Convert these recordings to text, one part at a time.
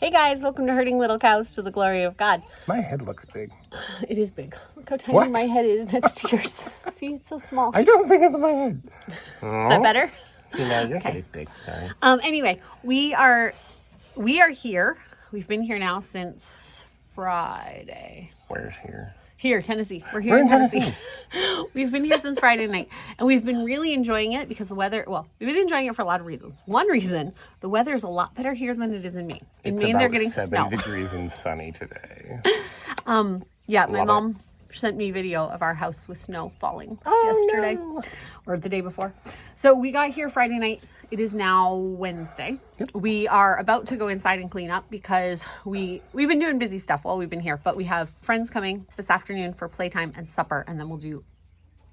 Hey guys, welcome to Herding Little Cows to the Glory of God. My head looks big. It is big. Look how tiny my head is next to yours. See, it's so small. I don't think it's my head. Is that better? See, now your head is big. Sorry. Anyway, we are here. We've been here now since Friday. Where's here? Here, Tennessee. We're in Tennessee. We've been here since Friday night, and we've been really enjoying it because the weather, we've been enjoying it for a lot of reasons. One reason, the weather is a lot better here than it is in Maine. In Maine, they're getting 70 degrees and sunny today. Yeah, my mom sent me a video of our house with snow falling yesterday or the day before. So we got here Friday night. It is now Wednesday. Yep. We are about to go inside and clean up because we've been doing busy stuff while we've been here, but we have friends coming this afternoon for playtime and supper, and then we'll do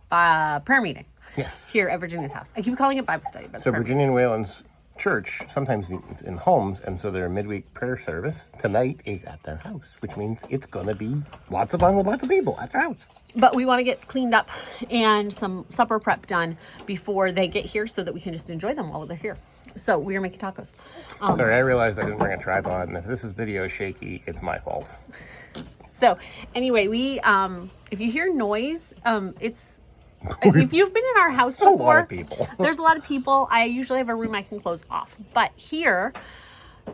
prayer meeting. Yes. Here at Virginia's house. I keep calling it Bible study, but so Virginia and Wayland's church sometimes meets in homes, and so their midweek prayer service tonight is at their house, which means it's going to be lots of fun with lots of people at their house. But we want to get cleaned up and some supper prep done before they get here so that we can just enjoy them while they're here. So we are making tacos. Sorry, I realized I didn't bring a tripod, and if this is video shaky, it's my fault. So anyway, we if you hear noise, it's if you've been in our house before, a lot of people. There's a lot of people. I usually have a room I can close off, but here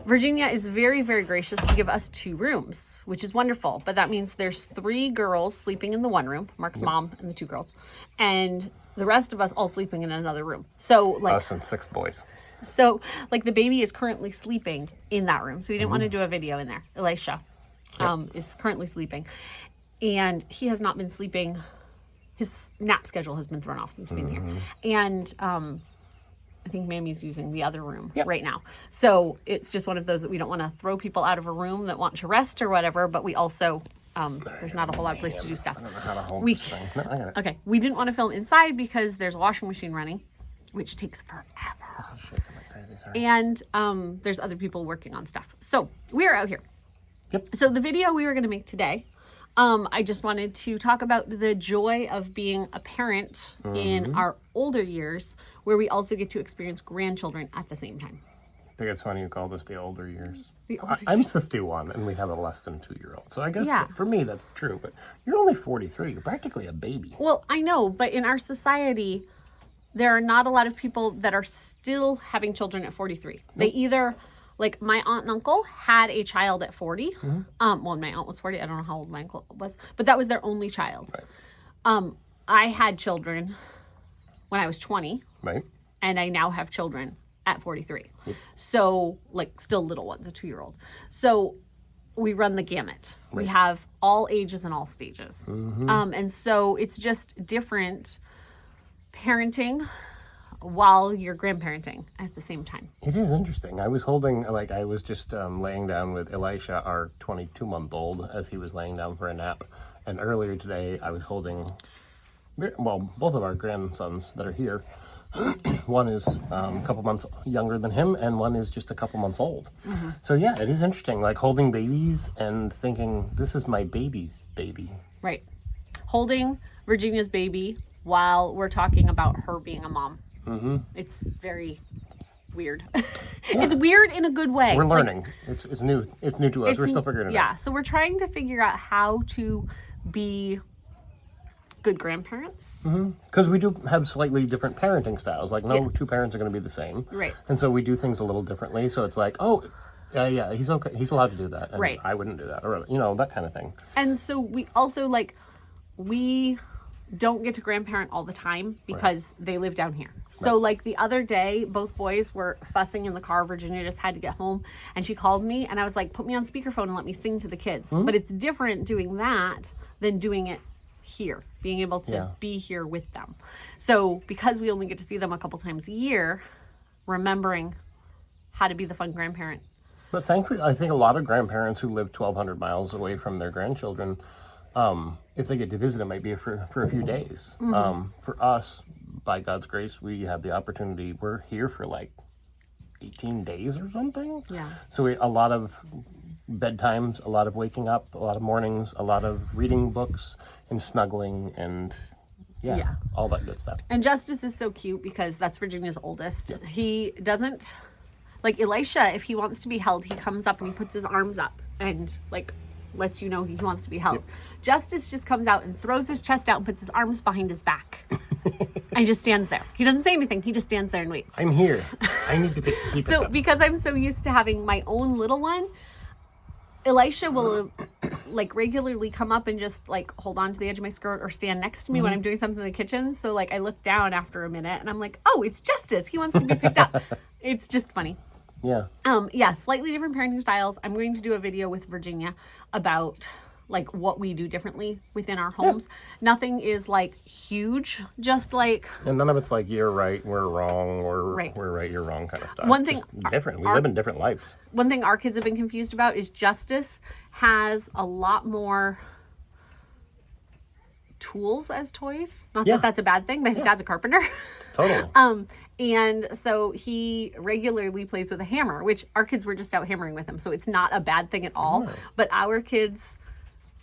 Virginia is very, very gracious to give us 2 rooms, which is wonderful. But that means there's 3 girls sleeping in the one room, Mark's mom and the 2 girls, and the rest of us all sleeping in another room. So like us and 6 boys. So like the baby is currently sleeping in that room. So we didn't want to do a video in there. Elisha is currently sleeping, and he has not been sleeping. His nap schedule has been thrown off since being here. And I think Mammy's using the other room right now. So it's just one of those that we don't want to throw people out of a room that want to rest or whatever, but we also, there's not a whole lot of place to do stuff. I don't know how to hold this thing. No, I got it. Okay, we didn't want to film inside because there's a washing machine running, which takes forever. And there's other people working on stuff. So we're out here. Yep. So the video we were going to make today, I just wanted to talk about the joy of being a parent in our older years, where we also get to experience grandchildren at the same time. I think it's funny you call this the older years. I'm 51 and we have a less than 2-year-old. So I guess for me that's true, but you're only 43. You're practically a baby. Well, I know, but in our society, there are not a lot of people that are still having children at 43. Nope. They either... Like, my aunt and uncle had a child at 40. Well, my aunt was 40. I don't know how old my uncle was. But that was their only child. Right. I had children when I was 20. Right. And I now have children at 43. Yep. So, like, still little ones, a 2-year-old. So, we run the gamut. Right. We have all ages and all stages. And so, it's just different parenting while you're grandparenting at the same time. It is interesting. I was holding, I was just laying down with Elisha, our 22-month-old, as he was laying down for a nap. And earlier today, I was holding, both of our grandsons that are here. One is a couple months younger than him, and one is just a couple months old. So yeah, it is interesting, like holding babies and thinking, this is my baby's baby. Right. Holding Virginia's baby while we're talking about her being a mom. It's very weird. It's weird in a good way. We're learning. Like, it's new. It's new to us. We're still figuring it out. Yeah, so we're trying to figure out how to be good grandparents. Because we do have slightly different parenting styles. Like, no 2 parents are going to be the same. Right. And so we do things a little differently. So it's like, yeah, he's okay. He's allowed to do that. And right. I wouldn't do that. Or, that kind of thing. And so we also, we don't get to grandparent all the time because they live down here. So like the other day, both boys were fussing in the car. Virginia just had to get home, and she called me, and I was like, put me on speakerphone and let me sing to the kids. But it's different doing that than doing it here, being able to be here with them. So because we only get to see them a couple times a year, remembering how to be the fun grandparent. But thankfully, I think a lot of grandparents who live 1,200 miles away from their grandchildren, if they get to visit, it might be for a few days. For us, by God's grace, we have the opportunity. We're here for 18 days or something. Yeah. So a lot of bedtimes, a lot of waking up, a lot of mornings, a lot of reading books and snuggling and all that good stuff. And Justice is so cute because that's Virginia's oldest. He doesn't Like Elisha, if he wants to be held, he comes up and he puts his arms up and like lets you know he wants to be held. Yep. Justice just comes out and throws his chest out and puts his arms behind his back. And just stands there. He doesn't say anything. He just stands there and waits. I'm here. I need to keep So because I'm so used to having my own little one, Elisha will like regularly come up and just like hold on to the edge of my skirt or stand next to me when I'm doing something in the kitchen. So like I look down after a minute and I'm like, oh, it's Justice. He wants to be picked up. It's just funny. Yeah. Yeah, slightly different parenting styles. I'm going to do a video with Virginia about like what we do differently within our homes. Nothing is like huge, just like, and none of it's like you're right, we're wrong, or Right. we're right, you're wrong kind of stuff. One thing- Just different. We live in different lives. one thing our kids have been confused about is Justice has a lot more tools as toys. Not Yeah. that that's a bad thing, but his dad's a carpenter. Totally. And so he regularly plays with a hammer, which our kids were just out hammering with him. So it's not a bad thing at all. No. But our kids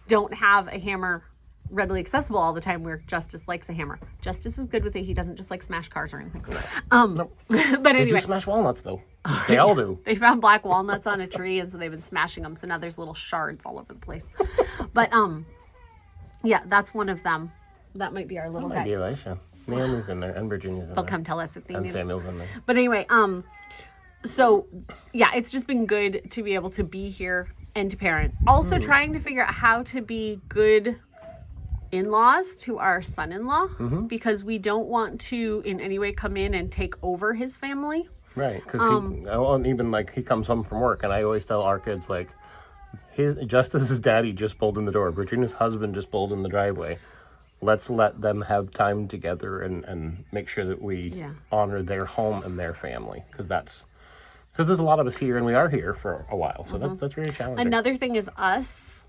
don't have a hammer readily accessible all the time where Justice likes a hammer. Justice is good with it. He doesn't just like smash cars or anything. Nope. But They anyway, do smash walnuts though. They all do. they found black walnuts on a tree and so they've been smashing them. So now there's little shards all over the place. But yeah, that's one of them. That might be our little Might be guy. Elisha. Naomi's in there and Virginia's in They'll there. come tell us if they And need us. Samuel's in there. But anyway, so yeah, it's just been good to be able to be here and to parent. Also trying to figure out how to be good in-laws to our son-in-law because we don't want to in any way come in and take over his family. Right, because even like he comes home from work, and I always tell our kids like, Justice's daddy just pulled in the door. Virginia's husband just pulled in the driveway. Let's let them have time together and make sure that we honor their home and their family, because there's a lot of us here, and we are here for a while, so that's really challenging. Another thing is us.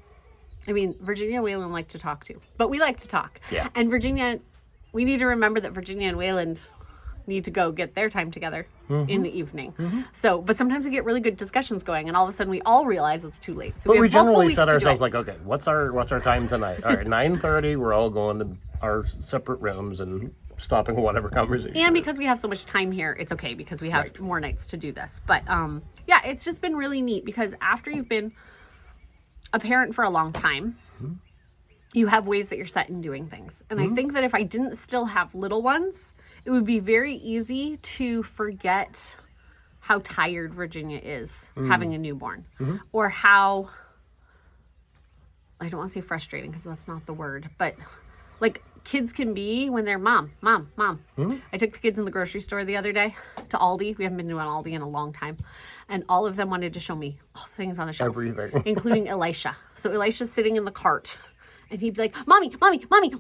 I mean, Virginia and Wayland like to talk too, but we like to talk. Yeah. And Virginia, we need to remember that Virginia and Wayland need to go get their time together in the evening. So, but sometimes we get really good discussions going, and all of a sudden we all realize it's too late. So But we have multiple generally weeks set to do ourselves it. like, okay, what's our time tonight? All right, 9:30, we're all going to our separate rooms and stopping whatever conversation. And because we have so much time here, it's okay because we have more nights to do this. But yeah, it's just been really neat because after you've been a parent for a long time, you have ways that you're set in doing things. And I think that if I didn't still have little ones, it would be very easy to forget how tired Virginia is having a newborn or how, I don't want to say frustrating because that's not the word, but like kids can be when they're mom. I took the kids in the grocery store the other day to Aldi. We haven't been to an Aldi in a long time. And all of them wanted to show me all the things on the shelves, Everything. including Elisha. So Elisha's sitting in the cart and he'd be like, mommy,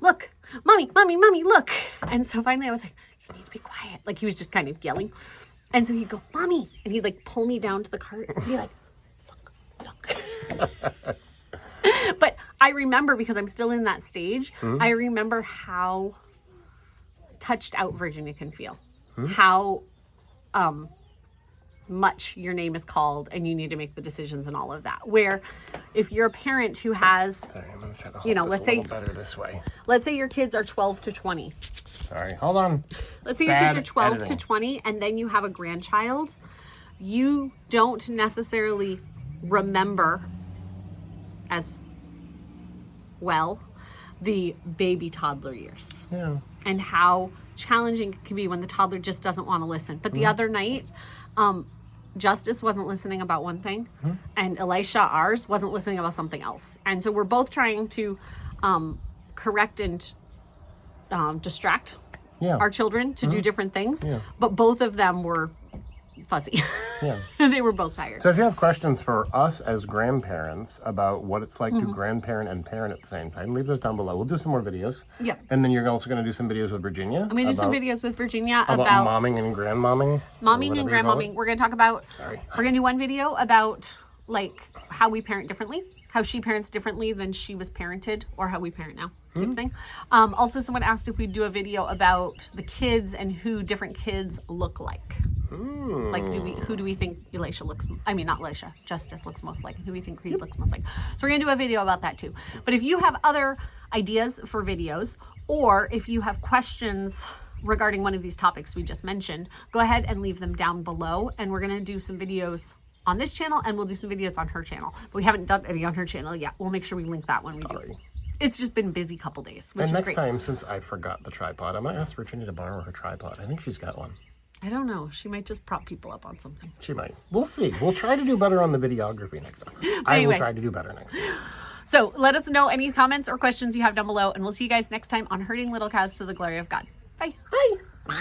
look, mommy, look. And so finally I was like, you need to be quiet. Like he was just kind of yelling. And so he'd go, mommy. And he'd like pull me down to the cart and be like, look. But I remember, because I'm still in that stage, I remember how touched out Virginia can feel. How much your name is called and you need to make the decisions and all of that. Where if you're a parent who has, Sorry, I'm gonna try to hold you know, this let's a say- little better this way. let's say your kids are 12 to 20. Sorry, hold on. Let's say your Bad kids are 12 editing. to 20 and then you have a grandchild. You don't necessarily remember as well the baby toddler years Yeah. and how challenging it can be when the toddler just doesn't want to listen. But the other night, Justice wasn't listening about one thing and Elisha, ours, wasn't listening about something else. And so we're both trying to correct and distract Yeah. our children to do different things, Yeah. but both of them were fuzzy. Yeah. They were both tired. So if you have questions for us as grandparents about what it's like to grandparent and parent at the same time, leave those down below. We'll do some more videos. Yep. And then you're also going to do some videos with Virginia. I'm going to do some videos with Virginia about about momming and grandmomming. momming and grandmomming. We're going to talk about, Sorry. we're going to do one video about like how we parent differently, how she parents differently than she was parented, or how we parent now, type thing. Also, someone asked if we'd do a video about the kids and who different kids look like. Like, who do we think Elisha looks, I mean, not Elisha, Justice looks most like, and who we think Creed looks most like. So we're going to do a video about that too. But if you have other ideas for videos, or if you have questions regarding one of these topics we just mentioned, go ahead and leave them down below. And we're going to do some videos on this channel, and we'll do some videos on her channel. But we haven't done any on her channel yet. We'll make sure we link that when we do. It's just been a busy couple days, which And is next great. time, since I forgot the tripod, I might ask Virginia to borrow her tripod. I think she's got one. I don't know. She might just prop people up on something. She might. We'll see. We'll try to do better on the videography next time. I Anyway. will try to do better next time. So let us know any comments or questions you have down below, and we'll see you guys next time on Herding Little Cows to the Glory of God. Bye. Bye.